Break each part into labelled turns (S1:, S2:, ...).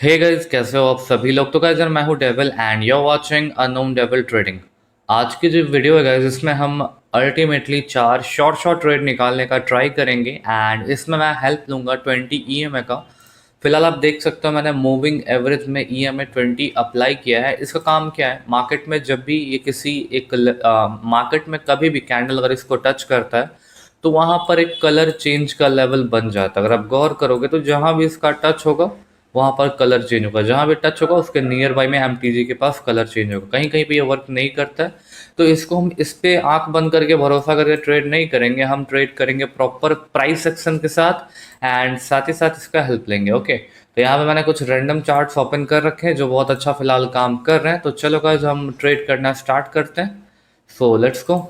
S1: Hey guys, कैसे हो आप सभी लोग। तो गाइस यार, मैं हूँ Devil and you are watching Unknown Devil Trading. आज की जो वीडियो है गाइस, इसमें हम अल्टीमेटली 4 शॉर्ट ट्रेड निकालने का ट्राई करेंगे एंड इसमें मैं हेल्प लूंगा 20 EMA का। फिलहाल आप देख सकते हो मैंने मूविंग एवरेज में EMA 20 अप्लाई किया है। इसका काम क्या है, मार्केट में जब भी ये किसी एक मार्केट में कभी भी कैंडल अगर इसको टच करता है तो वहाँ पर एक कलर चेंज का लेवल बन जाता है। अगर आप गौर करोगे तो जहाँ भी इसका टच होगा वहाँ पर कलर चेंज होगा, जहाँ भी टच होगा उसके नियर बाई में MTG के पास कलर चेंज होगा। कहीं कहीं पे ये वर्क नहीं करता है, तो इसको हम इस पे आंख बंद करके भरोसा करके ट्रेड नहीं करेंगे। हम ट्रेड करेंगे प्रॉपर प्राइस एक्शन के साथ एंड साथ ही साथ इसका हेल्प लेंगे। ओके, तो यहाँ पे मैंने कुछ रैंडम चार्ट्स ओपन कर रखे हैं जो बहुत अच्छा फिलहाल काम कर रहे हैं। तो चलो गाइस, हम ट्रेड करना स्टार्ट करते हैं। So let's go.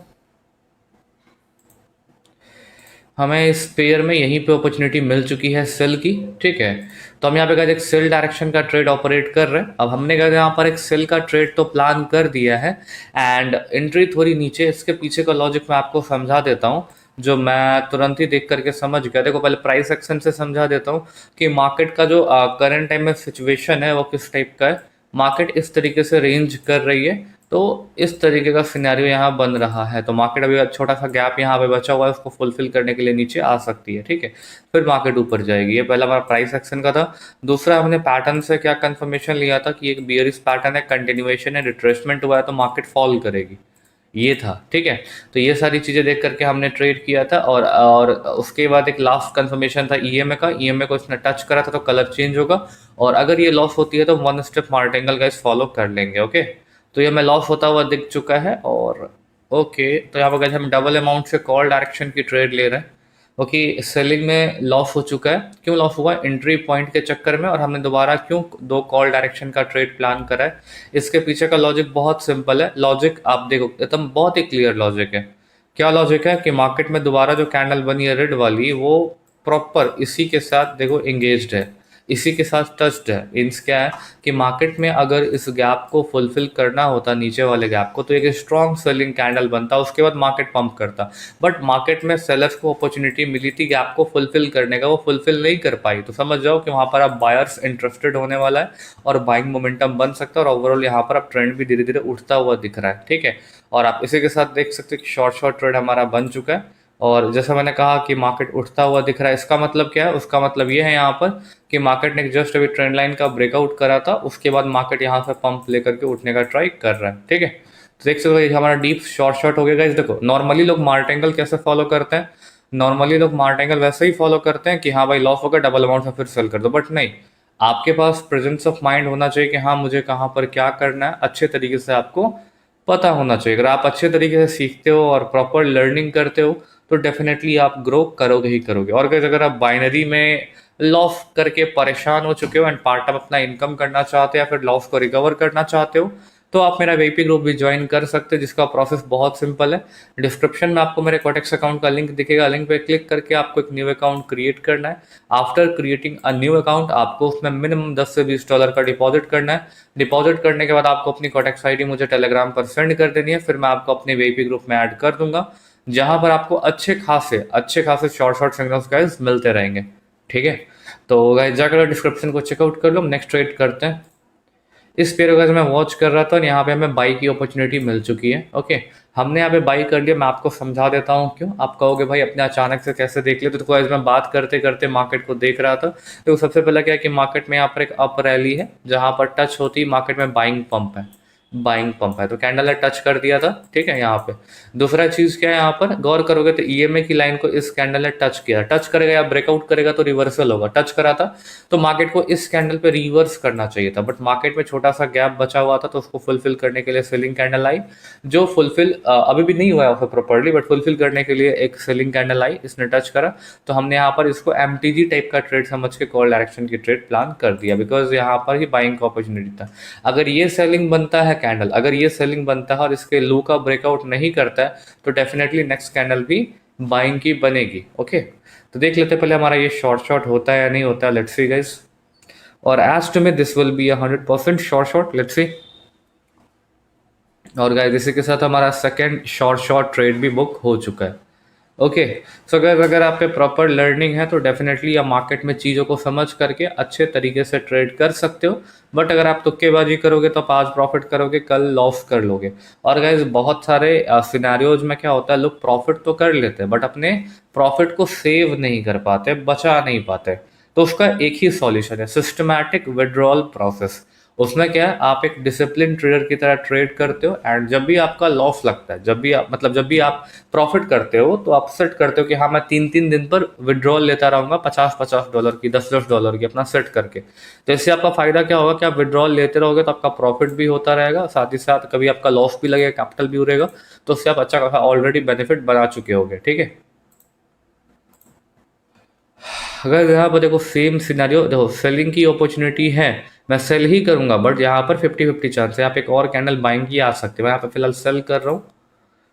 S1: हमें इस पेयर में यहीं पे अपॉर्चुनिटी मिल चुकी है सेल की। ठीक है, तो हम यहाँ पे गए एक सेल डायरेक्शन का ट्रेड ऑपरेट कर रहे हैं। अब हमने गए यहाँ पर एक सेल का ट्रेड तो प्लान कर दिया है एंड एंट्री थोड़ी नीचे। इसके पीछे का लॉजिक मैं आपको समझा देता हूँ, जो मैं तुरंत ही देख करके समझ गया। देखो, पहले प्राइस एक्शन से समझा देता हूँ कि मार्केट का जो करंट टाइम में सिचुएशन है वो किस टाइप का है। मार्केट इस तरीके से रेंज कर रही है, तो इस तरीके का सिनेरियो यहाँ बन रहा है। तो मार्केट अभी छोटा सा गैप यहाँ पे बचा हुआ है, उसको फुलफिल करने के लिए नीचे आ सकती है। ठीक है, फिर मार्केट ऊपर जाएगी। ये पहला हमारा प्राइस एक्शन का था। दूसरा, हमने पैटर्न से क्या कंफर्मेशन लिया था कि एक बियरिश पैटर्न है, कंटिन्यूएशन है, रिट्रेसमेंट हुआ है तो मार्केट फॉल करेगी। ये था। ठीक है, तो ये सारी चीज़ें देख करके हमने ट्रेड किया था। और उसके बाद एक लास्ट कंफर्मेशन था EMA का। EMA को इसने टच करा था तो कलर चेंज होगा, और अगर ये लॉस होती है तो वन स्टेप मार्टिंगल का इस फॉलो कर लेंगे। ओके, तो ये हमें लॉस होता हुआ दिख चुका है। और ओके, तो यहाँ पर हम डबल अमाउंट से कॉल डायरेक्शन की ट्रेड ले रहे हैं। ओके, सेलिंग में लॉस हो चुका है। क्यों लॉस हुआ? एंट्री पॉइंट के चक्कर में। और हमने दोबारा क्यों दो कॉल डायरेक्शन का ट्रेड प्लान करा है, इसके पीछे का लॉजिक बहुत सिंपल है। लॉजिक आप देखो, एकदम बहुत ही क्लियर लॉजिक है। क्या लॉजिक है कि मार्केट में दोबारा जो कैंडल बनी है रेड वाली, वो प्रॉपर इसी के साथ देखो एंगेज्ड है, इसी के साथ टच्ड है। मीन्स क्या है कि मार्केट में अगर इस गैप को फुलफिल करना होता, नीचे वाले गैप को, तो एक स्ट्रॉन्ग सेलिंग कैंडल बनता, उसके बाद मार्केट पंप करता। बट मार्केट में सेलर्स को अपॉर्चुनिटी मिली थी गैप को फुलफिल करने का, वो फुलफिल नहीं कर पाई। तो समझ जाओ कि वहाँ पर अब बायर्स इंटरेस्टेड होने वाला है और बाइंग मोमेंटम बन सकता है, और ओवरऑल यहाँ पर अब ट्रेंड भी धीरे धीरे उठता हुआ दिख रहा है। ठीक है, और आप इसी के साथ देख सकते हो कि शॉर्ट शॉर्ट ट्रेड हमारा बन चुका है। और जैसा मैंने कहा कि मार्केट उठता हुआ दिख रहा है, इसका मतलब क्या है? उसका मतलब ये है यहाँ पर कि मार्केट ने जस्ट अभी ट्रेंड लाइन का ब्रेकआउट करा था, उसके बाद मार्केट यहाँ से पंप लेकर के उठने का ट्राई कर रहा है। ठीक है, तो देख सकते हो ये हमारा डीप शॉर्ट शॉर्ट हो गया। इस देखो, नॉर्मली लोग मार्टेंगल कैसे फॉलो करते हैं? नॉर्मली लोग मार्टेंगल वैसे ही फॉलो करते हैं कि हाँ भाई लॉस होगा, डबल अमाउंट में फिर सेल कर दो। बट नहीं, आपके पास प्रेजेंस ऑफ माइंड होना चाहिए कि हाँ मुझे कहाँ पर क्या करना है, अच्छे तरीके से आपको पता होना चाहिए। अगर आप अच्छे तरीके से सीखते हो और प्रॉपर लर्निंग करते हो तो डेफिनेटली आप ग्रो करोगे ही करोगे। और अगर आप बाइनरी में लॉस करके परेशान हो चुके हो एंड पार्ट टाइम अपना इनकम करना चाहते हो या फिर लॉस को रिकवर करना चाहते हो, तो आप मेरा वीपी ग्रुप भी ज्वाइन कर सकते हैं, जिसका प्रोसेस बहुत सिंपल है। डिस्क्रिप्शन में आपको मेरे कोटेक्स अकाउंट का लिंक दिखेगा। लिंक पे क्लिक करके आपको एक न्यू अकाउंट क्रिएट करना है। After creating a new account आपको उसमें मिनिमम 10 से $20 का डिपॉजिट करना है। डिपॉजिट करने के बाद आपको अपनी कोटेक्स आईडी मुझे टेलीग्राम पर सेंड कर देनी है, फिर मैं आपको अपने वीपी ग्रुप में ऐड कर दूंगा, जहां पर आपको अच्छे खासे शॉर्ट शॉर्ट सिग्नल्स गाइस मिलते रहेंगे। ठीक है, तो गाइस जाकर डिस्क्रिप्शन को चेकआउट कर लो। नेक्स्ट ट्रेड करते हैं। इस पेयर को मैं वॉच कर रहा था और यहाँ पे हमें बाई की अपॉर्चुनिटी मिल चुकी है। ओके, हमने यहाँ पे बाई कर लिया। मैं आपको समझा देता हूँ क्यों। आप कहोगे भाई अपने अचानक से कैसे देख लिया? तो देखो, आज मैं बात करते करते मार्केट को देख रहा था। तो सबसे पहला क्या है कि मार्केट में यहाँ पर एक अप रैली है, जहाँ पर टच होती मार्केट में बाइंग पंप है। बाइंग पंप है तो कैंडल ने टच कर दिया था। ठीक है, यहाँ पे दूसरा चीज क्या है, यहाँ पर गौर करोगे तो EMA की लाइन को इस कैंडल ने टच किया। टच करेगा या ब्रेकआउट करेगा तो रिवर्सल होगा। टच करा था तो मार्केट को इस कैंडल पे रिवर्स करना चाहिए था, बट मार्केट में छोटा सा गैप बचा हुआ था, तो उसको फुलफिल करने के लिए सेलिंग कैंडल आई, जो फुलफिल अभी भी नहीं हुआ है प्रॉपरली, बट फुलफिल करने के लिए एक सेलिंग कैंडल आई, इसने टच करा। तो हमने यहाँ पर इसको MTG टाइप का ट्रेड समझ के कॉल डायरेक्शन की ट्रेड प्लान कर दिया, बिकॉज यहाँ पर ही बाइंग का अपॉर्चुनिटी था। अगर ये सेलिंग बनता है कैंडल, अगर ये सेलिंग बनता है और इसके लो का ब्रेकआउट नहीं करता है, तो डेफिनेटली नेक्स्ट कैंडल भी बाइंग की बनेगी। ओके, तो देख लेते पहले हमारा ये शॉर्ट शॉर्ट होता है या नहीं होता है। लेट्स सी गाइस, और as to me this will be 100% short short. Let's see. और गाइस इसी के साथ हमारा सेकंड शॉर्ट शॉर्ट ट्रेड भी बुक हो चुका है। ओके। सो गाइस अगर आप पे प्रॉपर लर्निंग है तो डेफिनेटली आप मार्केट में चीज़ों को समझ करके अच्छे तरीके से ट्रेड कर सकते हो। बट अगर आप तुक्केबाजी करोगे तो आप आज प्रॉफिट करोगे, कल लॉस कर लोगे। और गाइस बहुत सारे सिनेरियोज में क्या होता है, लोग प्रॉफिट तो कर लेते हैं बट अपने प्रॉफिट को सेव नहीं कर पाते, बचा नहीं पाते। तो उसका एक ही सॉल्यूशन है, सिस्टमैटिक विड्रॉल प्रोसेस। उसमें क्या है, आप एक डिसिप्लिन ट्रेडर की तरह ट्रेड करते हो एंड जब भी आपका लॉस लगता है, जब भी आप प्रॉफिट करते हो तो आप सेट करते हो कि हाँ मैं 3-3 दिन पर विड्रॉल लेता रहूंगा, $50-50 की, $10-10 की, अपना सेट करके। तो इससे आपका फायदा क्या होगा कि आप विड्रॉल लेते रहोगे तो आपका प्रॉफिट भी होता रहेगा, साथ ही साथ कभी आपका लॉस भी लगेगा, कैपिटल भी उड़ेगा। तो उससे आप अच्छा खासा ऑलरेडी बेनिफिट बना चुके होगे, ठीक है। अगर यहाँ पर देखो सेम सिनेरियो, देखो सेलिंग की अपॉर्चुनिटी है, मैं सेल ही करूंगा बट यहाँ पर 50-50 चांस है, आप एक और कैंडल बाइंग की आ सकती है। मैं यहाँ पर फिलहाल सेल कर रहा हूँ।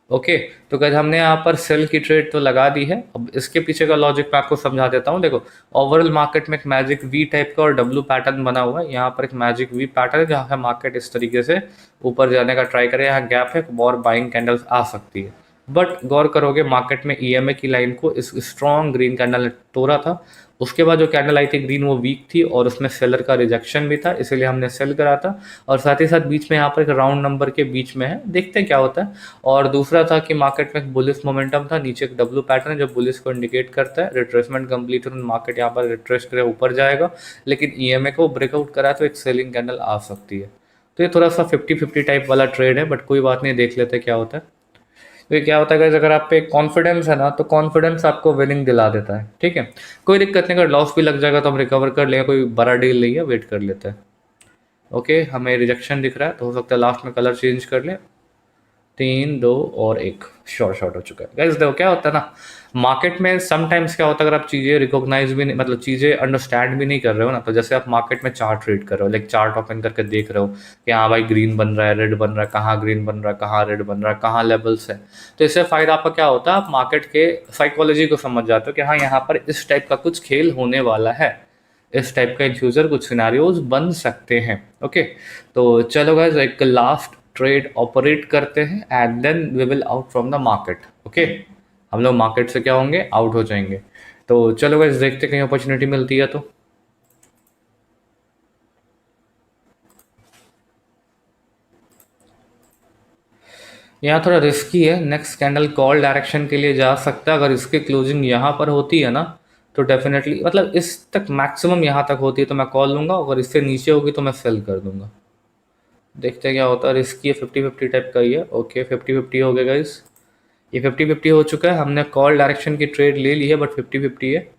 S1: ओके। तो गाइस हमने यहाँ पर सेल की ट्रेड तो लगा दी है। अब इसके पीछे का लॉजिक मैं आपको समझा देता हूँ। देखो ओवरऑल मार्केट में एक मैजिक वी टाइप का और डब्ल्यू पैटर्न बना हुआ है। यहाँ पर एक मैजिक वी पैटर्न है जहाँ पे मार्केट इस तरीके से ऊपर जाने का ट्राई करे, यहाँ गैप है, और बाइंग कैंडल्स आ सकती है। बट गौर करोगे मार्केट में ईएमए की लाइन को इस स्ट्रॉन्ग ग्रीन कैंडल ने तोड़ा था। उसके बाद जो कैंडल आई थी ग्रीन, वो वीक थी और उसमें सेलर का रिजेक्शन भी था, इसलिए हमने सेल करा था। और साथ ही साथ बीच में यहाँ पर एक राउंड नंबर के बीच में है, देखते हैं क्या होता है। और दूसरा था कि मार्केट में एक बुलिश मोमेंटम था, नीचे एक डब्ल्यू पैटर्न है जो बुलिश को इंडिकेट करता है। रिट्रेसमेंट कंप्लीट हो, मार्केट यहाँ पर रिट्रेस करे ऊपर जाएगा, लेकिन ईएमए को ब्रेकआउट करा तो एक सेलिंग कैंडल आ सकती है। तो ये थोड़ा सा 50-50 टाइप वाला ट्रेड है, बट कोई बात नहीं, देख लेते हैं क्या होता है। तो ये क्या होता है guys, अगर आप पे कॉन्फिडेंस है ना तो कॉन्फिडेंस आपको विनिंग दिला देता है, ठीक है। कोई दिक्कत नहीं, अगर लॉस भी लग जाएगा तो हम रिकवर कर लेंगे, कोई बड़ा डील नहीं है, वेट कर लेते हैं। ओके, हमें रिजेक्शन दिख रहा है तो हो सकता है लास्ट में कलर चेंज कर ले। 3, 2 और 1 शॉर्ट हो चुका है। गाइस देखो क्या होता है ना, मार्केट में समटाइम्स क्या होता है, अगर आप चीज़ें रिकॉग्नाइज भी नहीं, मतलब चीज़ें अंडरस्टैंड भी नहीं कर रहे हो ना, तो जैसे आप मार्केट में चार्ट रीड कर रहे हो, लाइक चार्ट ओपन करके देख रहे हो कि हाँ भाई ग्रीन बन रहा है, रेड बन रहा है, कहाँ ग्रीन बन रहा है, कहाँ रेड बन रहा है, कहाँ लेवल्स है। तो इससे फायदा आपका क्या होता है, आप मार्केट के साइकोलॉजी को समझ जाते हो कि हाँ यहाँ पर इस टाइप का कुछ खेल होने वाला है, इस टाइप का इन फ्यूचर कुछ सिनारियोज बन सकते हैं। ओके। तो चलो गाइस एक लास्ट ट्रेड ऑपरेट करते हैं and then we will out from the market. Okay, हम लोग मार्केट से क्या होंगे, आउट हो जाएंगे। तो चलो गाइस देखते कहीं अपॉर्चुनिटी मिलती है तो। यहाँ थोड़ा रिस्की है, नेक्स्ट कैंडल कॉल डायरेक्शन के लिए जा सकता है। अगर इसकी क्लोजिंग यहाँ पर होती है ना तो डेफिनेटली, मतलब इस तक मैक्सिमम यहाँ तक होती है तो मैं कॉल लूँगा, अगर इससे नीचे होगी तो मैं सेल कर दूंगा। देखते हैं क्या होता है, रिस्की है, 50-50 टाइप का ही है। ओके 50-50 हो गया गाइस, ये 50-50 हो चुका है। हमने कॉल डायरेक्शन की ट्रेड ले ली है बट 50-50 है।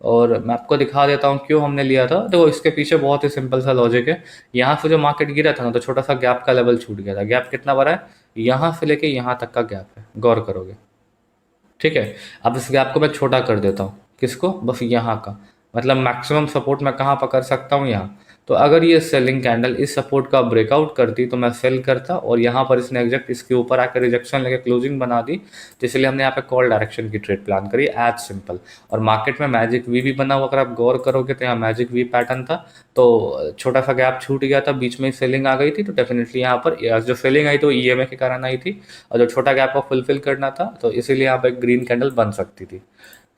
S1: और मैं आपको दिखा देता हूँ क्यों हमने लिया था। देखो इसके पीछे बहुत ही सिंपल सा लॉजिक है। यहाँ से जो मार्केट गिरा था ना तो छोटा सा गैप का लेवल छूट गया था। गैप कितना बड़ा है, यहाँ से लेके यहाँ तक का गैप है, गौर करोगे, ठीक है। अब इस गैप को मैं छोटा कर देता हूँ, किसको, बस यहाँ का, मतलब मैक्सिमम सपोर्ट मैं कहाँ पकड़ सकता हूँ, यहाँ। तो अगर ये सेलिंग कैंडल इस सपोर्ट का ब्रेकआउट करती तो मैं सेल करता, और यहाँ पर इसने एग्जैक्ट इसके ऊपर आकर रिजेक्शन लेके क्लोजिंग बना दी, तो इसलिए हमने यहाँ पे कॉल डायरेक्शन की ट्रेड प्लान करी, एज सिंपल। और मार्केट में मैजिक वी भी बना हुआ, अगर आप गौर करोगे तो यहाँ मैजिक वी पैटर्न था, तो छोटा सा गैप छूट गया था, बीच में सेलिंग आ गई थी, तो डेफिनेटली यहाँ पर जो सेलिंग आई तो ईएमए के कारण आई थी, और जो छोटा गैप को फुलफिल करना था तो इसीलिए यहाँ पर ग्रीन कैंडल बन सकती थी।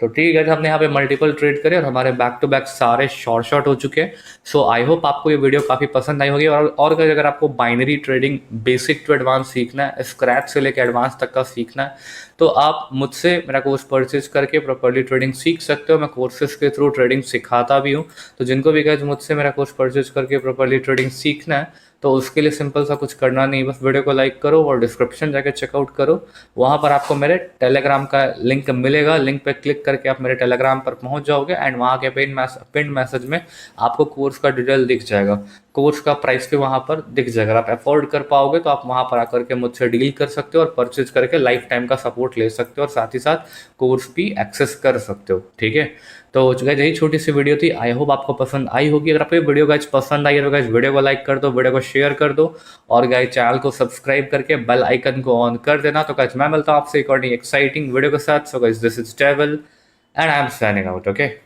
S1: तो ठीक है, हमने यहाँ पे मल्टीपल ट्रेड करे और हमारे बैक टू बैक सारे शॉर्ट हो चुके हैं। सो आई होप आपको ये वीडियो काफ़ी पसंद आई होगी। और अगर आपको binary trading basic to advance सीखना है, स्क्रैच से लेकर एडवांस तक का सीखना है, तो आप मुझसे मेरा कोर्स परचेज करके प्रॉपर्ली ट्रेडिंग सीख सकते हो। मैं कोर्सेज के थ्रू ट्रेडिंग सिखाता भी हूँ। तो जिनको भी गाइस मुझसे मेरा कोर्स परचेज करके प्रॉपर्ली ट्रेडिंग सीखना है तो उसके लिए सिंपल सा कुछ करना नहीं, बस वीडियो को लाइक करो और डिस्क्रिप्शन जाके चेकआउट करो। वहाँ पर आपको मेरे टेलीग्राम का लिंक मिलेगा, लिंक पे क्लिक करके आप मेरे टेलीग्राम पर पहुँच जाओगे एंड वहाँ के पिन मैसेज में आपको कोर्स का डिटेल दिख जाएगा, कोर्स का प्राइस भी वहाँ पर दिख जाएगा। अगर आप अफोर्ड कर पाओगे तो आप वहाँ पर आकर के मुझसे डील कर सकते हो और परचेज करके लाइफ टाइम का सपोर्ट ले सकते हो और साथ ही साथ कोर्स भी एक्सेस कर सकते हो, ठीक है। तो गाइस यही छोटी सी वीडियो थी, आई होप आपको पसंद आई होगी। अगर आपको ये वीडियो गाइस पसंद आई है तो गाइस वीडियो को लाइक कर दो, वीडियो को शेयर कर दो और गाइस चैनल को सब्सक्राइब करके बेल आइकन को ऑन कर देना। तो गाइस मैं मिलता हूँ आपसे एक और एक्साइटिंग वीडियो के साथ। So guys this is devil and I am signing out. Okay.